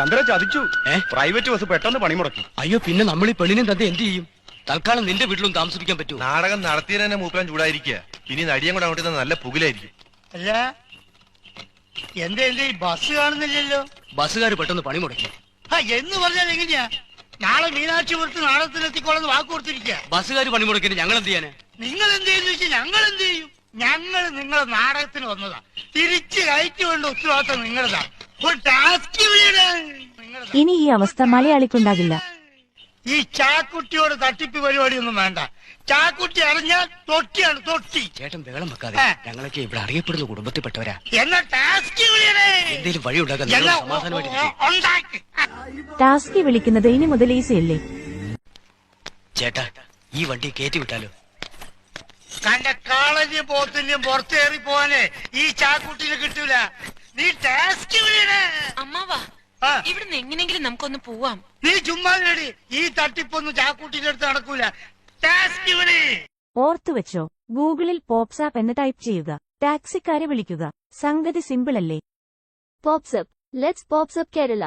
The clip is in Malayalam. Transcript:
ചന്ദ്ര ചതിച്ചു. പ്രൈവറ്റ് ബസ് പെട്ടെന്ന് പണിമുടക്കി. അയ്യോ, പിന്നെ നമ്മൾ ഈ പെണ്ണിനെ തന്നെ എന്ത് ചെയ്യും? തൽക്കാലം നിന്റെ വീട്ടിലും താമസിപ്പിക്കാൻ പറ്റൂ? നാടകം നടത്തിയതിനെ മൂപ്പരാൻ ചൂടായിരിക്കുക. ഇനി നടിയും കൂടെ അങ്ങോട്ട് നല്ല പുകിലായിരിക്കും. അല്ല എന്റെ ബസ് കാണുന്നില്ലല്ലോ. ബസ്സുകാർ പെട്ടെന്ന് പണി മുടക്കി. എന്ന് പറഞ്ഞാൽ എങ്ങനെയാ? നാളെ മീനാക്ഷിപുരത്ത് നാടകത്തിലെത്തിക്കോളെന്ന് വാക്ക് കൊടുത്തിരിക്കുക. ബസ്സുകാർ പണി മുടക്കിന് ഞങ്ങൾ എന്ത് ചെയ്യാന്? നിങ്ങൾ എന്ത് ചെയ്യുന്ന വെച്ചാൽ ഞങ്ങൾ എന്ത് ചെയ്യും? ഞങ്ങൾ നിങ്ങളെ നാടകത്തിന് വന്നതാ. തിരിച്ച് കയറ്റി വേണ്ട ഉത്തരവാദിത്തം നിങ്ങളതാ. ഒരു ടാസ്ക് ഇനി ഈ അവസ്ഥ മലയാളിക്കുണ്ടാകില്ല. ഈ ചാക്കുട്ടിയോട് തട്ടിപ്പ് പരിപാടിയൊന്നും വേണ്ട. ചാക്കുട്ടി അറിഞ്ഞാൽ തൊട്ടിയാണ് തൊട്ടി. ചേട്ടൻ ബഹളം വെക്കാതെ. ഞങ്ങളൊക്കെ ഇവിടെ അറിയപ്പെടുന്ന കുടുംബത്തിൽപ്പെട്ടവരാ. എന്നാ ടാസ്ക് എന്തെങ്കിലും വഴി ഉണ്ടാക്കാൻ ടാസ്കി വിളിക്കുന്നത് ഇനി മുതൽ ഈസിയല്ലേ? ചേട്ടാ, ഈ വണ്ടി കയറ്റി വിട്ടാലോ? കണ്ട കാളന്റെയും പോത്തിന്റെയും പുറത്തേറി പോവാനേ ഈ ചാക്കുട്ടിനെ കിട്ടൂല. നീ ടാസ്ക് അമ്മാവാ, ഇവിടുന്ന് എങ്ങനെങ്കിലും നമുക്കൊന്ന് പോവാം. നീ ചുമ്മാ നേടി. ഈ തട്ടിപ്പൊന്നും ചാക്കുട്ടിന്റെ അടുത്ത് നടക്കൂല. ടാസ്ക് ഓർത്തുവെച്ചോ, ഗൂഗിളിൽ പോപ്സാപ്പ് എന്ന് ടൈപ്പ് ചെയ്യുക. ടാക്സിക്കാരെ വിളിക്കുക. സംഗതി സിമ്പിൾ അല്ലേ? പോപ്സപ്പ്, ലെറ്റ്സ് പോപ്സപ്പ് കേരള.